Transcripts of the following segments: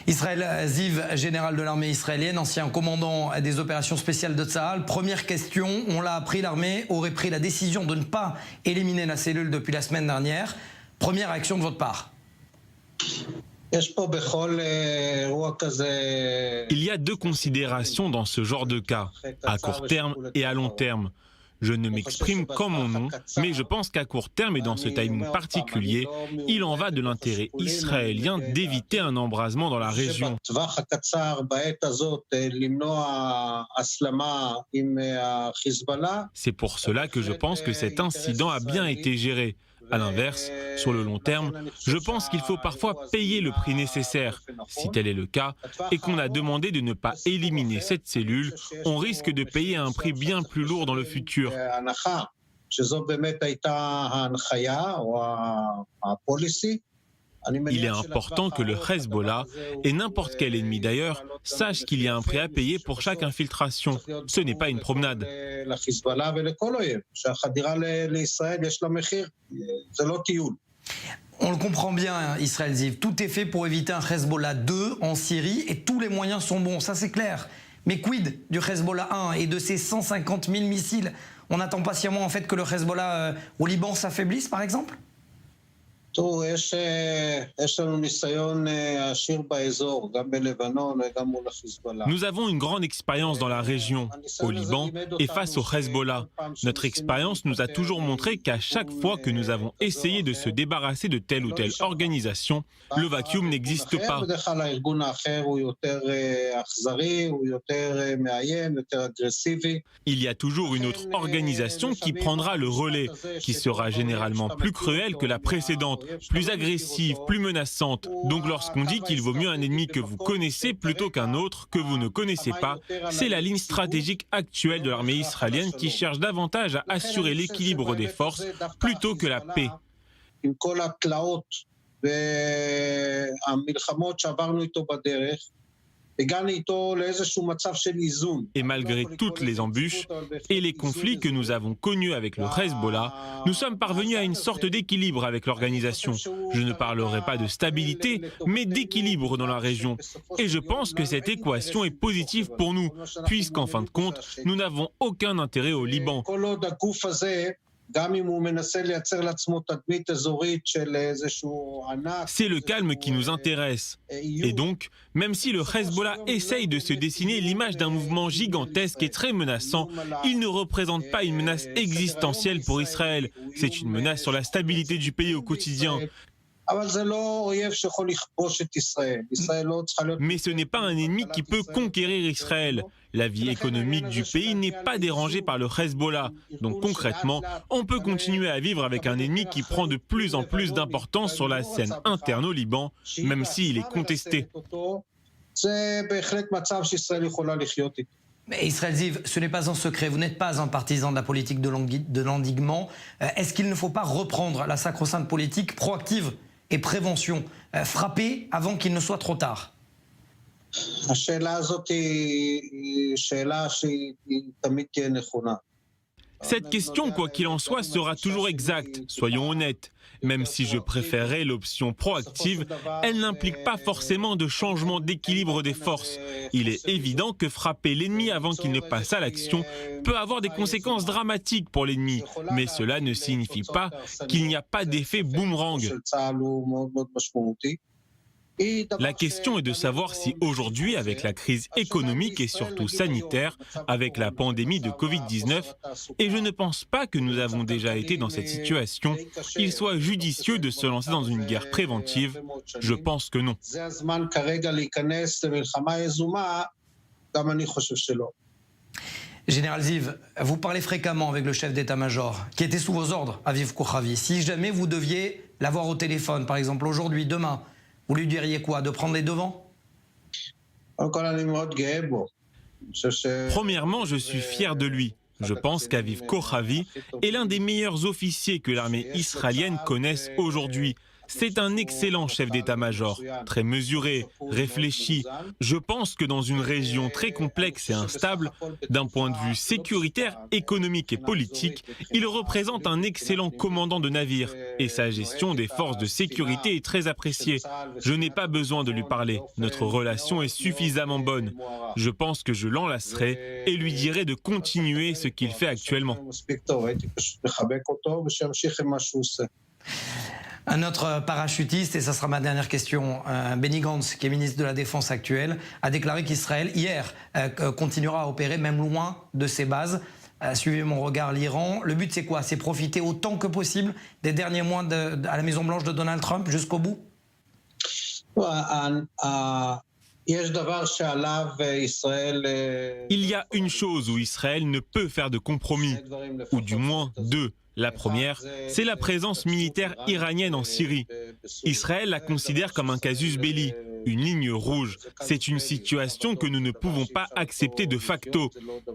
Israël Ziv, général de l'armée israélienne, ancien commandant des opérations spéciales de Tsahal. Première question, on l'a appris, l'armée aurait pris la décision de ne pas éliminer la cellule depuis la semaine dernière. Première réaction de votre part? Il y a deux considérations dans ce genre de cas, à court terme et à long terme. Je ne m'exprime qu'en mon nom, mais je pense qu'à court terme et dans ce timing particulier, il en va de l'intérêt israélien d'éviter un embrasement dans la région. C'est pour cela que je pense que cet incident a bien été géré. À l'inverse, sur le long terme, je pense qu'il faut parfois payer le prix nécessaire. Si tel est le cas, et qu'on a demandé de ne pas éliminer cette cellule, on risque de payer un prix bien plus lourd dans le futur. Il est important que le Hezbollah, et n'importe quel ennemi d'ailleurs, sache qu'il y a un prix à payer pour chaque infiltration. Ce n'est pas une promenade. On le comprend bien, Israël Ziv. Tout est fait pour éviter un Hezbollah 2 en Syrie et tous les moyens sont bons, ça c'est clair. Mais quid du Hezbollah 1 et de ses 150 000 missiles? On attend patiemment en fait que le Hezbollah au Liban s'affaiblisse par exemple? Nous avons une grande expérience dans la région, au Liban et face au Hezbollah. Notre expérience nous a toujours montré qu'à chaque fois que nous avons essayé de se débarrasser de telle ou telle organisation, le vacuum n'existe pas. Il y a toujours une autre organisation qui prendra le relais, qui sera généralement plus cruelle que la précédente, plus agressive, plus menaçante. Donc lorsqu'on dit qu'il vaut mieux un ennemi que vous connaissez plutôt qu'un autre que vous ne connaissez pas, c'est la ligne stratégique actuelle de l'armée israélienne qui cherche davantage à assurer l'équilibre des forces plutôt que la paix. Et malgré toutes les embûches et les conflits que nous avons connus avec le Hezbollah, nous sommes parvenus à une sorte d'équilibre avec l'organisation. Je ne parlerai pas de stabilité, mais d'équilibre dans la région. Et je pense que cette équation est positive pour nous, puisqu'en fin de compte, nous n'avons aucun intérêt au Liban. C'est le calme qui nous intéresse. Et donc, même si le Hezbollah essaye de se dessiner l'image d'un mouvement gigantesque et très menaçant, il ne représente pas une menace existentielle pour Israël. C'est une menace sur la stabilité du pays au quotidien. Mais ce n'est pas un ennemi qui peut conquérir Israël. La vie économique du pays n'est pas dérangée par le Hezbollah. Donc concrètement, on peut continuer à vivre avec un ennemi qui prend de plus en plus d'importance sur la scène interne au Liban, même s'il est contesté. Mais Israël Ziv, ce n'est pas un secret, vous n'êtes pas un partisan de la politique de l'endiguement. Est-ce qu'il ne faut pas reprendre la sacro-sainte politique proactive et prévention, frapper avant qu'il ne soit trop tard? Cette question, quoi qu'il en soit, sera toujours exacte, soyons honnêtes. Même si je préférerais l'option proactive, elle n'implique pas forcément de changement d'équilibre des forces. Il est évident que frapper l'ennemi avant qu'il ne passe à l'action peut avoir des conséquences dramatiques pour l'ennemi, mais cela ne signifie pas qu'il n'y a pas d'effet boomerang. La question est de savoir si aujourd'hui, avec la crise économique et surtout sanitaire, avec la pandémie de Covid-19, et je ne pense pas que nous avons déjà été dans cette situation, il soit judicieux de se lancer dans une guerre préventive. Je pense que non. Général Ziv, vous parlez fréquemment avec le chef d'état-major, qui était sous vos ordres, Aviv Kochavi. Si jamais vous deviez l'avoir au téléphone, par exemple aujourd'hui, demain, vous lui diriez quoi? De prendre les devants? Premièrement, je suis fier de lui. Je pense qu'Aviv Kochavi est l'un des meilleurs officiers que l'armée israélienne connaisse aujourd'hui. C'est un excellent chef d'état-major, très mesuré, réfléchi. Je pense que dans une région très complexe et instable, d'un point de vue sécuritaire, économique et politique, il représente un excellent commandant de navire et sa gestion des forces de sécurité est très appréciée. Je n'ai pas besoin de lui parler, notre relation est suffisamment bonne. Je pense que je l'enlacerai et lui dirai de continuer ce qu'il fait actuellement. Un autre parachutiste, et ça sera ma dernière question, Benny Gantz, qui est ministre de la Défense actuel, a déclaré qu'Israël, hier, continuera à opérer même loin de ses bases. Suivez mon regard, l'Iran. Le but, c'est quoi? C'est profiter autant que possible des derniers mois à la Maison-Blanche de Donald Trump jusqu'au bout? Il y a une chose où Israël ne peut faire de compromis, ou du moins deux. La première, c'est la présence militaire iranienne en Syrie. Israël la considère comme un casus belli, une ligne rouge. C'est une situation que nous ne pouvons pas accepter de facto.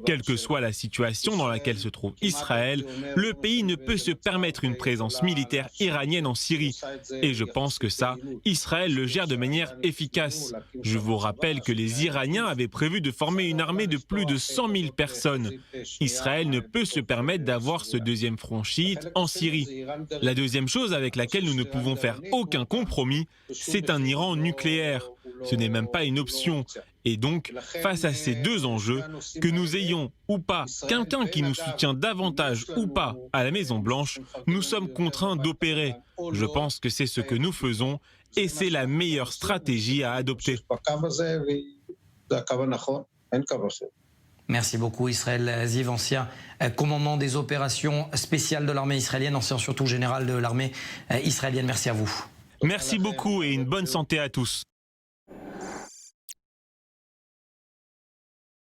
Quelle que soit la situation dans laquelle se trouve Israël, le pays ne peut se permettre une présence militaire iranienne en Syrie. Et je pense que ça, Israël le gère de manière efficace. Je vous rappelle que les Iraniens avaient prévu de former une armée de plus de 100 000 personnes. Israël ne peut se permettre d'avoir ce deuxième front chiite en Syrie. La deuxième chose avec laquelle nous ne pouvons faire aucun compromis, c'est un Iran nucléaire. Ce n'est même pas une option. Et donc, face à ces deux enjeux, que nous ayons ou pas quelqu'un qui nous soutient davantage ou pas à la Maison-Blanche, nous sommes contraints d'opérer. Je pense que c'est ce que nous faisons et c'est la meilleure stratégie à adopter. Merci beaucoup Israël Ziv, ancien commandant des opérations spéciales de l'armée israélienne, ancien surtout général de l'armée israélienne. Merci à vous. Merci beaucoup et une bonne santé à tous.